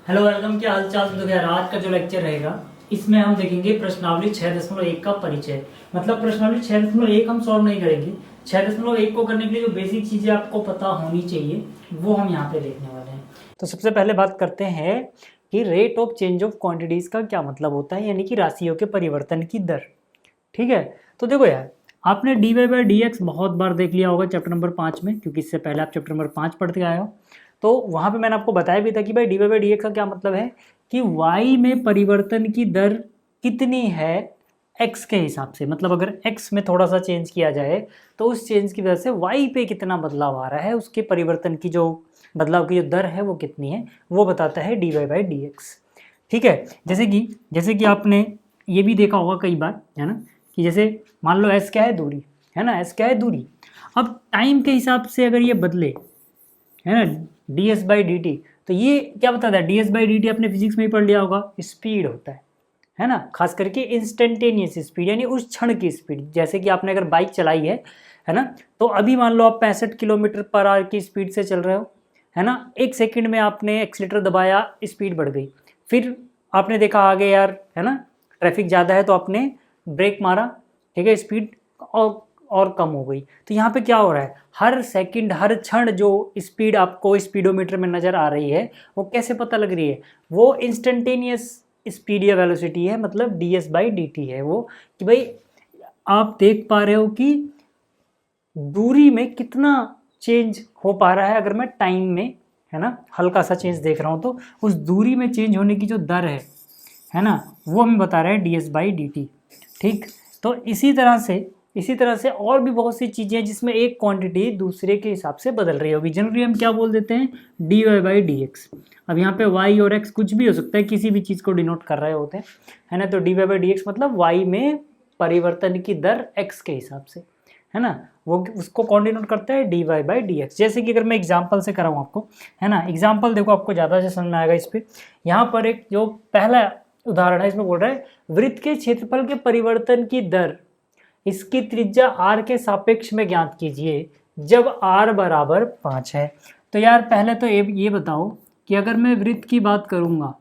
Hello welcome, क्या हाल चाल। तो यार आज का जो लेक्चर रहेगा इसमें हम देखेंगे प्रश्नावली 6.1 का परिचय। मतलब प्रश्नावली 6.1 हम सॉल्व नहीं करेंगे, 6.1 को करने के लिए जो बेसिक चीज़ें आपको पता होनी चाहिए वो हम यहाँ पे देखने वाले हैं। तो सबसे पहले बात करते हैं कि rate of change of quantities का क्या मतलब होता है, यानी कि राशियों के परिवर्तन की दर। ठीक है, तो देखो यार, आपने d y by d x बहुत बार देख लिया होगा चैप्टर नंबर 5 में, क्योंकि इससे पहले आप चैप्टर नंबर 5 पढ़ के आए हो। तो वहाँ पे मैंने आपको बताया भी था कि भाई d y by d x का क्या मतलब है कि वाई में परिवर्तन की दर कितनी है एक्स के हिसाब से। मतलब अगर एक्स में थोड़ा सा चेंज किया जाए तो उस चेंज की वजह से वाई पे कितना बदलाव आ रहा है, उसके परिवर्तन की जो बदलाव की जो दर है वो कितनी है, वो बताता है d y by d x. ठीक है, जैसे कि आपने ये भी देखा होगा कई बार, है ना, कि जैसे मान लो एस क्या है, दूरी, है ना, एस क्या है, दूरी। अब टाइम के हिसाब से अगर ये बदले, है ना, D S by D T, तो ये क्या बताता है, D S by D T आपने फिजिक्स में ही पढ़ लिया होगा, स्पीड होता है ना, खास करके इंस्टेंटेनियस स्पीड, यानी उस क्षण की स्पीड। जैसे कि आपने अगर बाइक चलाई है ना, तो अभी मान लो आप 65 किलोमीटर पर आवर की स्पीड से चल रहे हो, है ना, एक सेकंड में आपने एक्सीलेटर दबाया, स्पीड बढ़ गई। फिर आपने देखा आगे यार, है ना, ट्रैफिक ज़्यादा है तो आपने ब्रेक मारा, ठीक है, स्पीड और कम हो गई। तो यहाँ पे क्या हो रहा है, हर सेकंड हर क्षण जो स्पीड आपको स्पीडोमीटर में नज़र आ रही है वो कैसे पता लग रही है, वो इंस्टेंटेनियस स्पीड या वेलोसिटी है, मतलब D S by D T है वो। कि भाई आप देख पा रहे हो कि दूरी में कितना चेंज हो पा रहा है। अगर मैं टाइम में, है ना, हल्का सा चेंज देख रहा हूँ तो उस दूरी में चेंज होने की जो दर है ना, वो हमें बता रहा है D S by D T. ठीक, तो इसी तरह से और भी बहुत सी चीज़ें हैं जिसमें एक क्वांटिटी दूसरे के हिसाब से बदल रही होगी। जनरली हम क्या बोल देते हैं, d y by d x. अब यहाँ पे वाई और एक्स कुछ भी हो सकता है, किसी भी चीज़ को डिनोट कर रहे होते हैं, है ना। तो d y by d x मतलब वाई में परिवर्तन की दर एक्स के हिसाब से, है ना, वो उसको कौन डिनोट करता है, d y by d x. जैसे कि अगर मैं एग्जाम्पल से कराऊँ आपको, है ना, एग्जाम्पल देखो आपको ज़्यादा से समझ में आएगा इस पर। यहाँ पर एक जो पहला उदाहरण है, इसमें बोल रहा है वृत्त के क्षेत्रफल के परिवर्तन की दर इसकी त्रिज्या r के सापेक्ष में ज्ञात कीजिए जब r बराबर 5 है। तो यार पहले तो ये बताओ कि अगर मैं वृत्त की बात करूंगा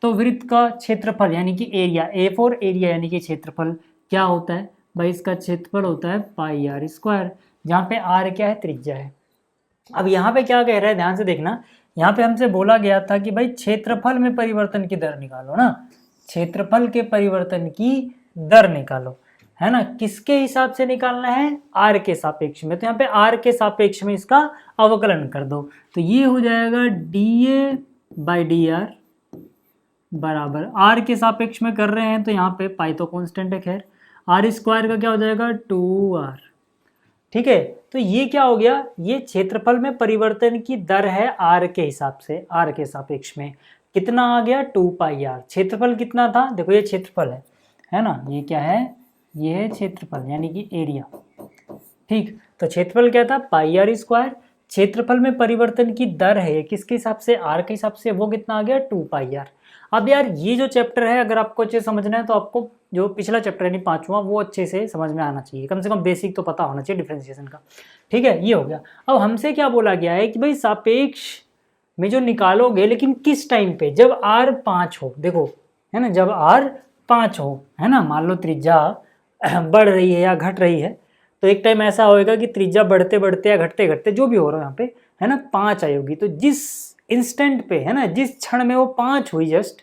तो वृत्त का क्षेत्रफल यानी कि एरिया, ए फॉर एरिया यानी कि क्षेत्रफल क्या होता है भाई, इसका क्षेत्रफल होता है पाई आर स्क्वायर, जहाँ पे r क्या है, त्रिज्या है। अब यहाँ पे क्या कह रहा है, ध्यान से देखना, यहाँ पे हमसे बोला गया था कि भाई क्षेत्रफल में परिवर्तन की दर निकालो ना, क्षेत्रफल के परिवर्तन की दर निकालो, है ना। किसके हिसाब से निकालना है, आर के सापेक्ष में। तो यहाँ पे आर के सापेक्ष में इसका अवकलन कर दो, तो ये हो जाएगा D A by D R बराबर, आर के सापेक्ष में कर रहे हैं तो यहाँ पे पाई तो कांस्टेंट है, खैर आर स्क्वायर का क्या हो जाएगा, 2r। ठीक है, तो ये क्या हो गया, ये क्षेत्रफल में परिवर्तन की दर है आर के हिसाब से, आर के सापेक्ष में कितना आ गया, 2 पाई आर। क्षेत्रफल कितना था, देखो ये क्षेत्रफल है ना, ये क्या है, ये है क्षेत्रफल यानी कि एरिया। ठीक, तो क्षेत्रफल क्या था, पाई आर स्क्वायर। क्षेत्रफल में परिवर्तन की दर है किसके हिसाब से, आर के हिसाब से, वो कितना आ गया, 2 पाई आर। अब यार ये जो चैप्टर है अगर आपको अच्छे समझना है तो आपको जो पिछला चैप्टर यानी 5वां वो अच्छे से समझ में आना चाहिए, कम से कम बेसिक तो पता होना चाहिए डिफरेंशिएशन का। ठीक है, ये हो गया। अब हमसे क्या बोला गया है कि भाई सापेक्ष में जो निकालोगे, लेकिन किस टाइम पे, जब r 5 हो। देखो, है ना, जब r 5 हो, है ना, मान लो त्रिज्या बढ़ रही है या घट रही है, तो एक टाइम ऐसा होएगा कि त्रिज्या बढ़ते बढ़ते या घटते घटते जो भी हो रहा है यहाँ पे, है ना, 5 आई होगी। तो जिस इंस्टेंट पे, है ना, जिस क्षण में वो 5 हुई जस्ट,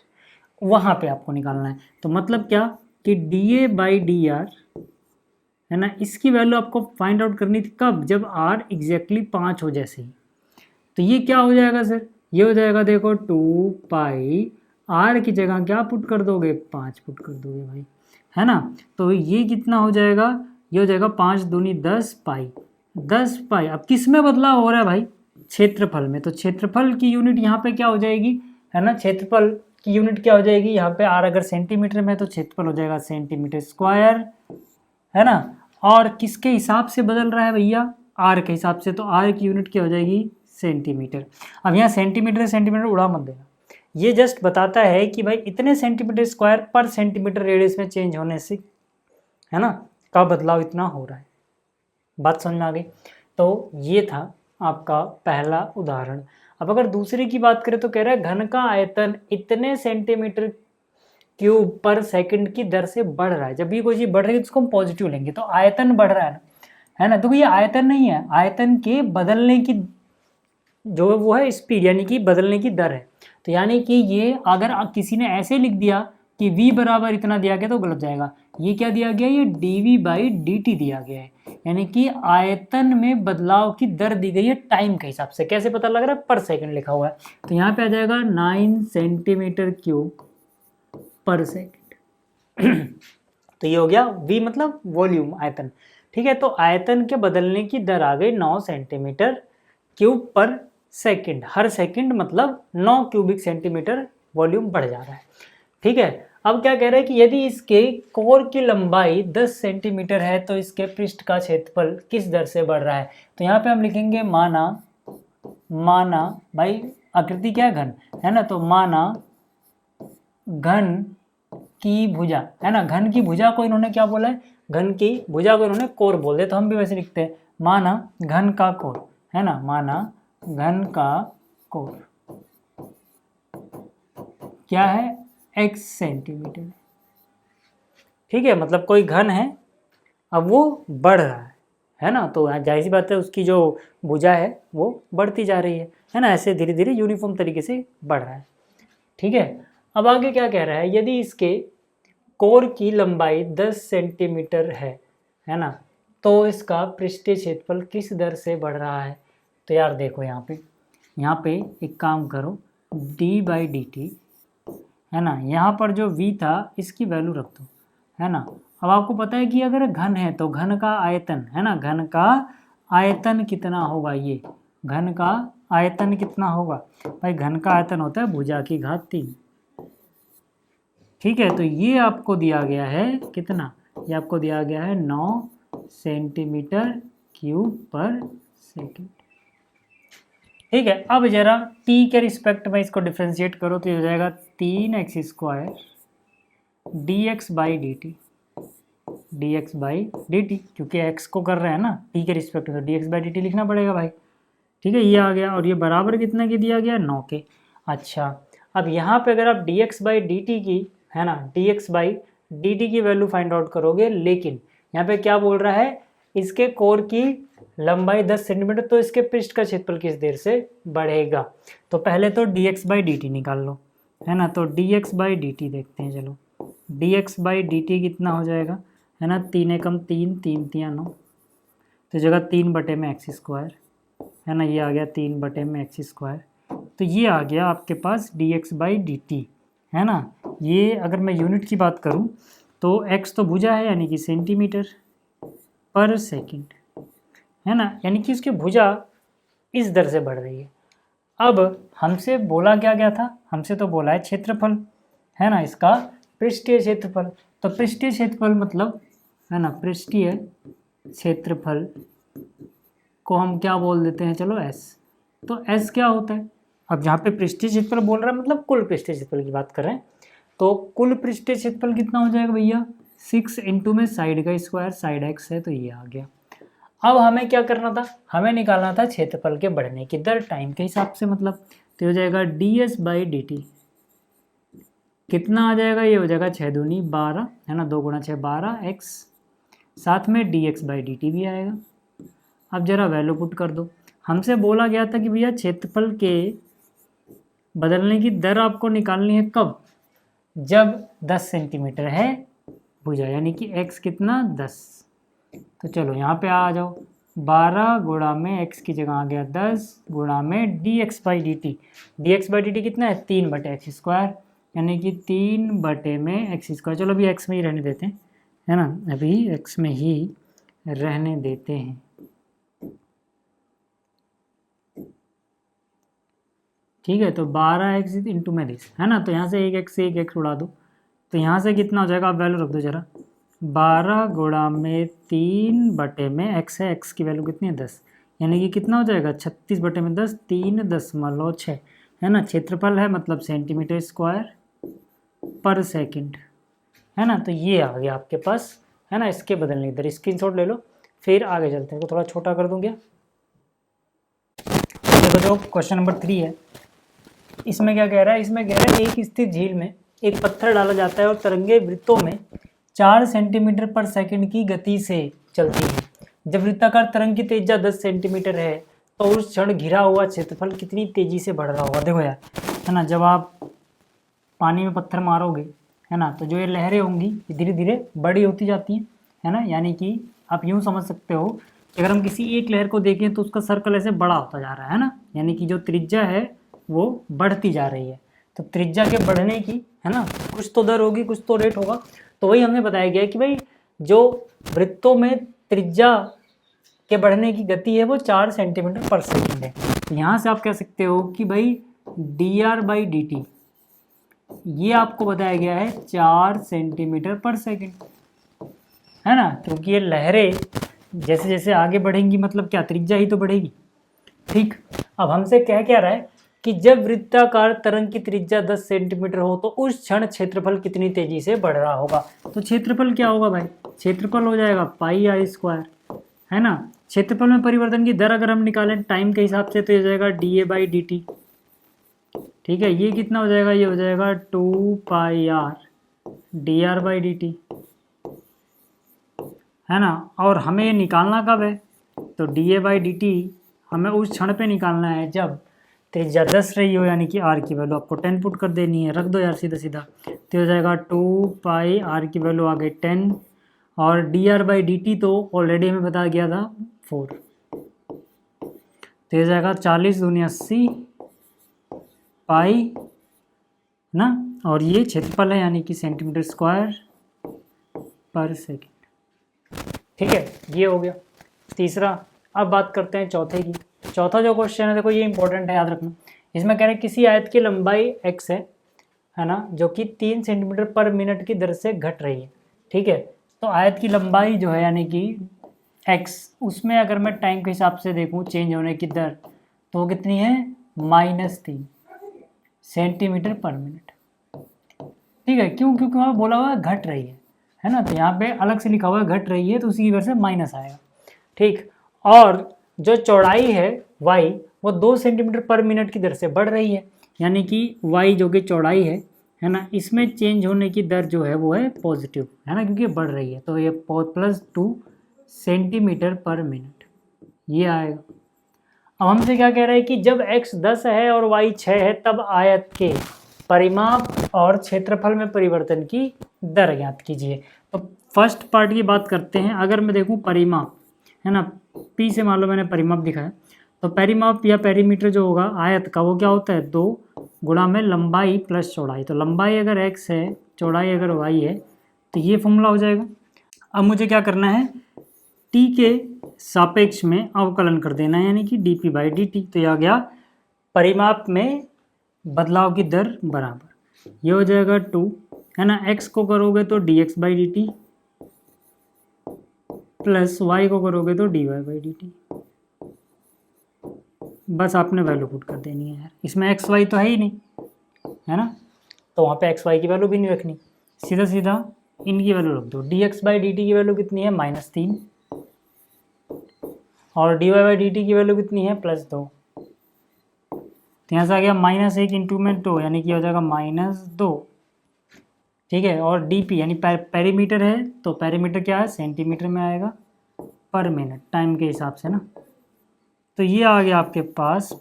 वहां पे आपको निकालना है। तो मतलब क्या कि D A by D R, है ना, इसकी वैल्यू आपको फाइंड आउट करनी थी कब, जब आर एग्जैक्टली 5 हो जैसे ही। तो ये क्या हो जाएगा सर, ये हो जाएगा, देखो 2 पाई आर की जगह क्या पुट कर दोगे, 5 पुट कर दोगे भाई, है ना। तो ये कितना हो जाएगा, ये हो जाएगा 5 दूनी 10 पाई, 10 पाई। अब किस में बदलाव हो रहा है भाई, क्षेत्रफल में। तो क्षेत्रफल की यूनिट यहाँ पे क्या हो जाएगी, है ना, क्षेत्रफल की यूनिट क्या हो जाएगी, यहाँ पे आर अगर सेंटीमीटर में तो क्षेत्रफल हो जाएगा सेंटीमीटर स्क्वायर, है ना। और किसके हिसाब से बदल रहा है भैया, आर के हिसाब से, तो आर की यूनिट क्या हो जाएगी, सेंटीमीटर। अब यहाँ सेंटीमीटर सेंटीमीटर उड़ा मत देना, ये जस्ट बताता है कि भाई इतने सेंटीमीटर स्क्वायर पर सेंटीमीटर रेडियस में चेंज होने से, है ना, का बदलाव इतना हो रहा है। बात समझ में आ गई। तो ये था आपका पहला उदाहरण। अब अगर दूसरे की बात करें तो कह रहा है घन का आयतन इतने सेंटीमीटर क्यूब पर सेकंड की दर से बढ़ रहा है। जब भी कोई चीज बढ़ रही है तो उसको हम पॉजिटिव लेंगे, तो आयतन बढ़ रहा है ना। तो ये आयतन नहीं है, आयतन के बदलने की जो वो है स्पीड, यानी कि बदलने की दर है। तो यानी कि ये अगर किसी ने ऐसे लिख दिया कि v बराबर इतना दिया गया तो गलत जाएगा। ये क्या दिया गया, ये dv/dt दिया गया है, यानी कि आयतन में बदलाव की दर दी गई है टाइम के हिसाब से। कैसे पता लग रहा है, पर सेकंड लिखा हुआ है, तो यहाँ पे आ जाएगा 9 सेंटीमीटर क्यूब पर सेकंड। तो ये हो गया v मतलब वॉल्यूम, आयतन। ठीक है, तो आयतन के बदलने की दर आ गई 9 सेंटीमीटर क्यूब पर सेकंड। हर सेकंड मतलब 9 क्यूबिक सेंटीमीटर वॉल्यूम बढ़ जा रहा है। ठीक है, अब क्या कह रहे हैं कि यदि इसके कोर की लंबाई 10 सेंटीमीटर है तो इसके पृष्ठ का क्षेत्रफल किस दर से बढ़ रहा है। तो यहाँ पे हम लिखेंगे माना भाई आकृति क्या है, घन है ना, तो माना घन की भुजा है ना। घन की भुजा को इन्होंने क्या बोला है, घन की भुजा को इन्होंने कोर बोल दिया, तो हम भी वैसे लिखते हैं माना घन का कोर है ना, माना घन का कोर क्या है, x सेंटीमीटर। ठीक है, मतलब कोई घन है, अब वो बढ़ रहा है ना, तो जाहिर सी बात है उसकी जो भुजा है वो बढ़ती जा रही है ना, ऐसे धीरे धीरे यूनिफॉर्म तरीके से बढ़ रहा है। ठीक है, अब आगे क्या कह रहा है, यदि इसके कोर की लंबाई 10 सेंटीमीटर है ना, तो इसका पृष्ठीय क्षेत्रफल किस दर से बढ़ रहा है। तो यार देखो यहाँ पे एक काम करो, d/dt है ना, यहाँ पर जो v था इसकी वैल्यू रख दो है ना। अब आपको पता है कि अगर घन है तो घन का आयतन है ना, घन का आयतन कितना होगा, ये घन का आयतन कितना होगा भाई, घन का आयतन होता है भुजा की घात 3। ठीक है, तो ये आपको दिया गया है कितना, ये आपको दिया गया है 9 सेंटीमीटर क्यूब पर सेकंड। ठीक है, अब जरा t के रिस्पेक्ट में इसको डिफ्रेंशिएट करो तो ये हो जाएगा 3x² dx/dt, क्योंकि x को कर रहे हैं ना t के रिस्पेक्ट में, तो dx/dt लिखना पड़ेगा भाई। ठीक है, ये आ गया, और ये बराबर कितने की दिया गया, 9 के। अच्छा, अब यहाँ पे अगर आप dx/dt की है ना, dx/dt की वैल्यू फाइंड आउट करोगे, लेकिन यहाँ पे क्या बोल रहा है, इसके कोर की लंबाई 10 सेंटीमीटर, तो इसके पृष्ठ का क्षेत्रफल किस देर से बढ़ेगा। तो पहले तो dx/dt निकाल लो है ना, तो dx/dt देखते हैं, चलो dx/dt कितना हो जाएगा है ना, 3 एकम 3, 3 3 9, तो जगह 3/x² है ना, ये आ गया 3/x², तो ये आ गया आपके पास dx/dt है ना। ये अगर मैं यूनिट की बात करूं तो x तो भुजा है यानी कि सेंटीमीटर पर सेकंड है ना, यानी कि उसकी भुजा इस दर से बढ़ रही है। अब हमसे बोला क्या गया था, हमसे तो बोला है क्षेत्रफल है ना, इसका पृष्ठीय क्षेत्रफल। तो पृष्ठीय क्षेत्रफल मतलब है ना, पृष्ठीय क्षेत्रफल को हम क्या बोल देते हैं, चलो s। तो s क्या होता है, अब जहाँ पे पृष्ठीय क्षेत्रफल बोल रहा है मतलब कुल पृष्ठीय क्षेत्रफल की बात कर रहे हैं, तो कुल पृष्ठीय क्षेत्रफल कितना हो जाएगा भैया, 6 इंटू में साइड का स्क्वायर, साइड x है तो ये आ गया। अब हमें क्या करना था, हमें निकालना था क्षेत्रफल के बढ़ने की दर टाइम के हिसाब से, मतलब तो हो जाएगा ds/dt कितना आ जाएगा, ये हो जाएगा 6 दूनी 12 है ना, 2 गुणा 6 12x, साथ में dx/dt भी आएगा। अब जरा वैल्यू पुट कर दो, हमसे बोला गया था कि भैया क्षेत्रफल के बदलने की दर आपको निकालनी है कब, जब 10 सेंटीमीटर है भुजा, यानी कि x कितना 10। तो चलो यहाँ पे आ जाओ, 12 गुणा में x की जगह आ गया 10 गुणा में dx/dt, dx/dt कितना है 3/x², यानी कि 3/x²। चलो अभी x में ही रहने देते हैं है ना, अभी x में ही रहने देते हैं। ठीक है, तो 12x इंटू में 10 है ना, तो यहाँ से एक x उड़ा दो, तो यहाँ से कितना हो जाएगा, आप वैल्यू रख दो जरा, 12 गुणा में 3/में x है, x की वैल्यू कितनी है 10, यानी कि कितना हो जाएगा 36/10, 3.6 है ना। क्षेत्रफल है मतलब सेंटीमीटर स्क्वायर पर सेकंड है ना, तो ये आ गया आपके पास है ना, इसके बदलने की दर। स्क्रीनशॉट ले लो, फिर आगे चलते हैं। तो थोड़ा छोटा कर दूँ क्या, देखो जो क्वेश्चन नंबर 3 है, इसमें क्या कह रहा है, इसमें कह रहा है एक स्थिर झील में एक पत्थर डाला जाता है और तरंगे वृत्तों में 4 सेंटीमीटर पर सेकंड की गति से चलती है। जब वृत्ताकार तरंग की त्रिज्या 10 सेंटीमीटर है तो उस क्षण घिरा हुआ क्षेत्रफल कितनी तेजी से बढ़ रहा होगा। देखो यार, है ना, जब आप पानी में पत्थर मारोगे, है ना, तो जो ये लहरें होंगी ये धीरे धीरे बड़ी होती जाती हैं, है ना। यानी कि आप यूँ समझ सकते हो कि अगर हम किसी एक लहर को देखें तो उसका सर्कल ऐसे बड़ा होता जा रहा है ना, यानी कि जो त्रिज्या है वो बढ़ती जा रही है। तो त्रिज्या के बढ़ने की, है ना, कुछ तो दर होगी, कुछ तो रेट होगा। तो वही हमें बताया गया कि भाई जो वृत्तों में त्रिज्या के बढ़ने की गति है वो 4 सेंटीमीटर पर सेकंड है। तो यहाँ से आप कह सकते हो कि भाई dr/dt ये आपको बताया गया है 4 सेंटीमीटर पर सेकंड, है ना, क्योंकि ये लहरें जैसे जैसे आगे बढ़ेंगी मतलब क्या, त्रिज्या ही तो बढ़ेगी। ठीक, अब हमसे क्या रहा है कि जब वृत्ताकार तरंग की त्रिज्या 10 सेंटीमीटर हो तो उस क्षण क्षेत्रफल कितनी तेजी से बढ़ रहा होगा। तो क्षेत्रफल क्या होगा भाई, क्षेत्रफल हो जाएगा πr², है ना। क्षेत्रफल में परिवर्तन की दर अगर हम निकालें टाइम के हिसाब से तो ये हो जाएगा dA/dt। ठीक है, ये कितना हो जाएगा, ये हो जाएगा 2πr dr/dt, है ना। और हमें ये निकालना कब है, तो dA/dt हमें उस क्षण पे निकालना है जब त्रिज्या 10 रही हो, यानी कि r की वैल्यू आपको 10 पुट कर देनी है। रख दो यार सीधा सीधा, तो हो जाएगा 2πr की वैल्यू आ गई 10 और dr/dt तो ऑलरेडी हमें बता गया था 4, तो हो जाएगा 40 दूनी 80 पाई ना, और ये क्षेत्रफल है यानी कि सेंटीमीटर स्क्वायर पर सेकेंड। ठीक है, ये हो गया तीसरा। अब बात करते हैं चौथे की। चौथा जो क्वेश्चन है देखो ये इंपॉर्टेंट है, याद रखना। इसमें कह रहे हैं किसी आयत की लंबाई x है ना, जो कि 3 सेंटीमीटर पर मिनट की दर से घट रही है। ठीक है, तो आयत की लंबाई जो है यानी कि x, उसमें अगर मैं टाइम के हिसाब से देखूं चेंज होने की दर तो वो कितनी है, -3 सेंटीमीटर पर मिनट। ठीक है, क्यों, क्योंकि वहाँ बोला हुआ है घट रही है ना, तो यहाँ पे अलग से लिखा हुआ है घट रही है तो उसी की वजह से माइनस आएगा। ठीक, और जो चौड़ाई है y वो 2 सेंटीमीटर पर मिनट की दर से बढ़ रही है, यानी कि y जो कि चौड़ाई है ना, इसमें चेंज होने की दर जो है वो है पॉजिटिव, है ना, क्योंकि बढ़ रही है, तो ये +2 सेंटीमीटर पर मिनट ये आएगा। अब हमसे क्या कह रहा है कि जब x 10 है और y 6 है तब आयत के परिमाप और क्षेत्रफल में परिवर्तन की दर ज्ञात कीजिए। तो फर्स्ट पार्ट की बात करते हैं। अगर मैं देखूं परिमाप, है ना, P से मान लो मैंने परिमाप दिखाया, तो परिमाप या पेरीमीटर जो होगा आयत का वो क्या होता है, 2 गुणा में लंबाई प्लस चौड़ाई। तो लंबाई अगर x है, चौड़ाई अगर y है, तो ये फॉर्मूला हो जाएगा। अब मुझे क्या करना है, t के सापेक्ष में अवकलन कर देना है, यानी कि dp/dt। तो यह आ गया परिमाप में बदलाव की दर बराबर, ये हो जाएगा 2, है ना। x को करोगे तो dx/dt प्लस y को करोगे तो dy/dt। बस आपने वैल्यू पुट कर देनी है यार, इसमें x y तो है ही नहीं, है ना, तो वहाँ पे x y की वैल्यू भी नहीं रखनी, सीधा सीधा इनकी वैल्यू रख दो। dx/dt की वैल्यू कितनी है, -3, और dy/dt की वैल्यू कितनी है, +2। तो यहाँ से आ गया -1 इंटू में 2, यानी कि हो जाएगा -2। ठीक है, और dp यानी पेरीमीटर है, तो पेरीमीटर क्या है, सेंटीमीटर में आएगा पर मिनट टाइम के हिसाब से ना। तो ये आ गया आपके पास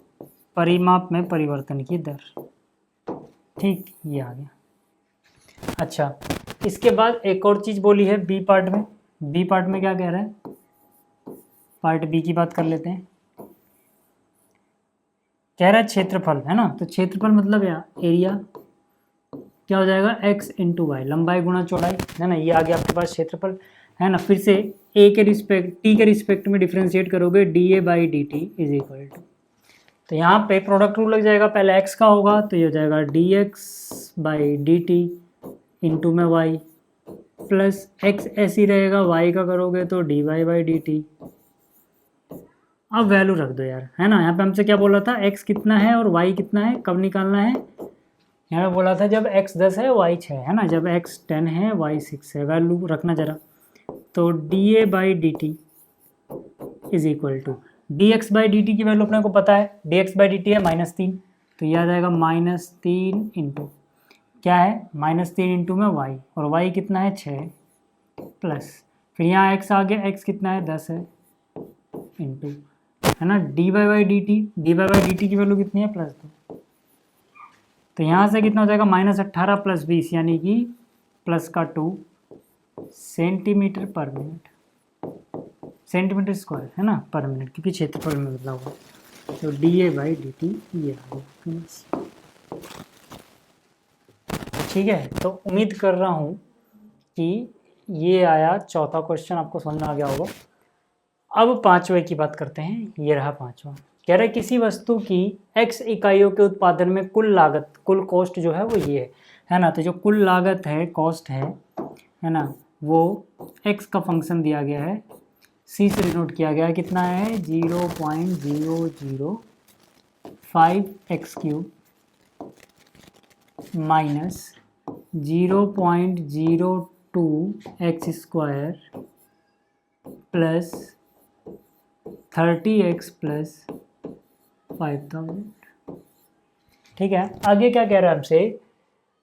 परिमाप में परिवर्तन की दर। ठीक, ये आ गया। अच्छा, इसके बाद एक और चीज़ बोली है बी पार्ट में। बी पार्ट में क्या कह रहा है, पार्ट बी की बात कर लेते हैं। कह रहा है क्षेत्रफल, है ना, तो क्षेत्रफल मतलब या एरिया क्या हो जाएगा, x इंटू वाई, लंबाई गुणा चौड़ाई, है ना, ये आ गया आपके पास क्षेत्रफल, है ना। फिर से a के रिस्पेक्ट, t के रिस्पेक्ट में डिफ्रेंशिएट करोगे dA/dt इज इक्वल टू, तो यहाँ पे प्रोडक्ट रूल लग जाएगा, पहले x का होगा तो ये हो जाएगा dx/dt इंटू में y प्लस x ऐसी रहेगा, y का करोगे तो dy/dt। अब वैल्यू रख दो यार, है ना। यहाँ पे हमसे क्या बोला था, x कितना है और y कितना है, कब निकालना है, यहाँ पे बोला था जब x 10 है y 6 है ना, जब x 10 है y 6 है, वैल्यू रखना जरा। तो dA/dt is equal to dx/dt की वैल्यू अपने को पता है, dx/dt है -3, तो यह आ जाएगा -3 इंटू क्या है, -3 इंटू में y, और y कितना है 6 प्लस फिर यहाँ x आ गया, x कितना है 10 है इंटू है ना dy/dt की वैल्यू कितनी है +2, तो यहाँ से कितना हो जाएगा -18 + 20 यानी कि +2 सेंटीमीटर पर मिनट, सेंटीमीटर स्क्वायर है ना पर मिनट, क्योंकि क्षेत्रफल में बदला हुआ, तो dA/dt ये आ गया। ठीक है, तो उम्मीद कर रहा हूँ कि ये आया चौथा क्वेश्चन आपको समझ में आ गया होगा। अब पांचवें की बात करते हैं, ये रहा पांचवा। कह रहा है किसी वस्तु की x इकाइयों के उत्पादन में कुल लागत, कुल कॉस्ट जो है वो ये है ना, तो जो कुल लागत है, कॉस्ट है ना, वो x का फंक्शन दिया गया है, c से डिनोट किया गया है, कितना है 0.005x³ minus 0.02x² plus 30x plus 5000। ठीक है, आगे क्या कह रहा है हमसे,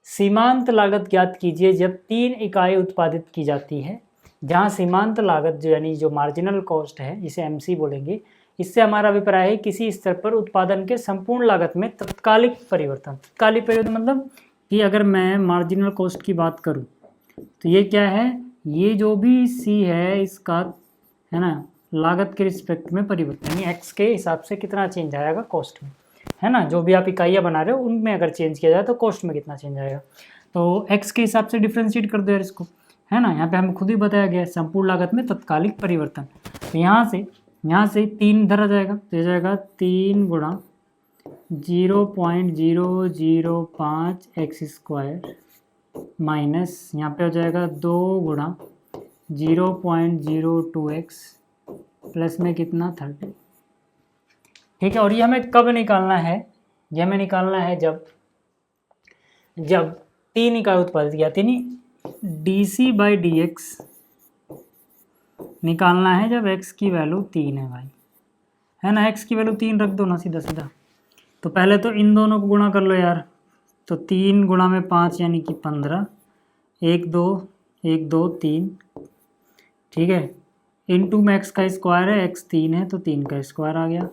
सीमांत लागत ज्ञात कीजिए जब 3 इकाई उत्पादित की जाती है, जहां सीमांत लागत जो यानी जो मार्जिनल कॉस्ट है, जिसे MC बोलेंगे, इससे हमारा अभिप्राय है किसी स्तर पर उत्पादन के संपूर्ण लागत में तत्कालिक परिवर्तन। तत्कालिक परिवर्तन मतलब कि अगर मैं मार्जिनल कॉस्ट की बात करूं तो ये क्या है, ये जो भी C है इसका है ना लागत के रिस्पेक्ट में परिवर्तन, यानी x के हिसाब से कितना चेंज आएगा कॉस्ट में, है ना, जो भी आप इकाइयाँ बना रहे हो उनमें अगर चेंज किया जाए तो कॉस्ट में कितना चेंज आएगा, तो x के हिसाब से डिफ्रेंशिएट कर दो यार इसको, है ना। यहाँ पे हमें खुद ही बताया गया है संपूर्ण लागत में तत्कालिक परिवर्तन, तो यहाँ से 3 धरा जाएगा, तो ये जाएगा 3 गुणा 0.005x² माइनस यहाँ पे हो जाएगा 2 गुणा 0.02x प्लस में कितना 30। ठीक है, और ये हमें कब निकालना है, ये हमें निकालना है जब 3 इकाई उत्पादित किया, यानी dc/dx निकालना है जब x की वैल्यू 3 है भाई, है ना, x की वैल्यू 3 रख दो ना सीधा सीधा, तो पहले तो इन दोनों को गुणा कर लो यार, तो 3 गुणा में 5 यानी कि 15, 1 2 1 2 3, ठीक है, इंटू में x का स्क्वायर है, x 3 है तो 3 का स्क्वायर आ गया,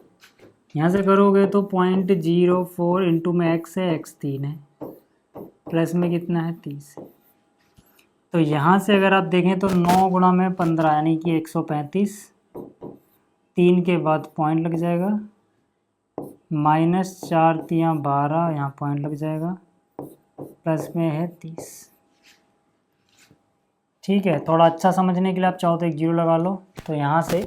यहाँ से करोगे तो 0.04 इंटू में x है, x 3 है प्लस में कितना है 30, तो यहाँ से अगर आप देखें तो 9 गुणा में 15 यानी कि 135, 3 के बाद पॉइंट लग जाएगा, -4 3 12 यहाँ पॉइंट लग जाएगा, प्लस में है 30। ठीक है, थोड़ा अच्छा समझने के लिए आप चाहो तो 1 0 लगा लो, तो यहाँ से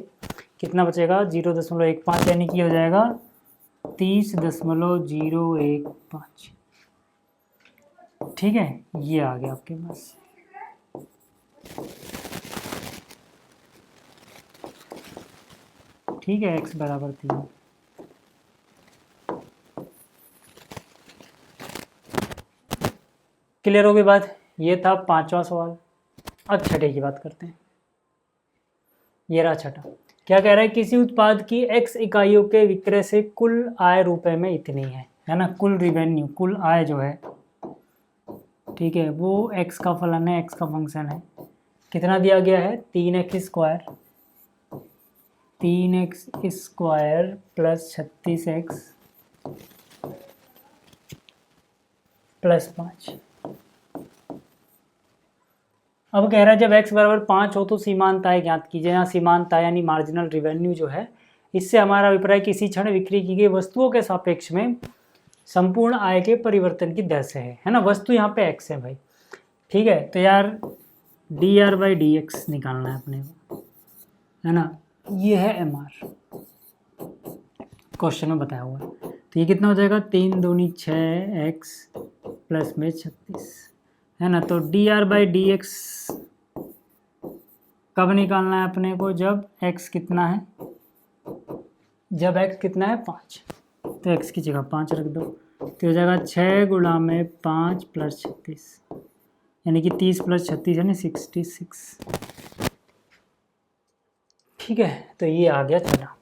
कितना बचेगा 0.15 यानी कि हो जाएगा 30.015। ठीक है, ये आ गया आपके पास। ठीक है, x बराबर 3। क्लियर हो गई बात, ये था पांचवा सवाल। अब छठे की बात करते हैं, ये रहा छठा। क्या कह रहा है, किसी उत्पाद की x इकाइयों के विक्रय से कुल आय रुपए में इतनी है ना, कुल रिवेन्यू, कुल आय जो है, ठीक है, वो x का फलन है, x का फंक्शन है, कितना दिया गया है 3x² प्लस 36x प्लस 5। अब कह रहा है जब x बराबर 5 हो तो सीमांत आय ज्ञात कीजिए। यहाँ सीमांत आय यानी मार्जिनल रिवेन्यू जो है, इससे हमारा अभिप्राय किसी क्षण बिक्री की गई वस्तुओं के सापेक्ष में संपूर्ण आय के परिवर्तन की दर से है ना, वस्तु यहाँ पे x है भाई। ठीक है, तो यार dr/dx निकालना है अपने को, है ना, ये है mr, क्वेश्चन में बताया हुआ है। तो ये कितना हो जाएगा 3 दूनी 6x प्लस में 36, है ना, तो dr/dx कब निकालना है अपने को, जब x कितना है, जब x कितना है 5, तो x की जगह 5 रख दो, तो हो जाएगा 6 गुणा में 5 प्लस 36 यानी कि 30 प्लस 36 यानी 66। ठीक है, तो ये आ गया छठा।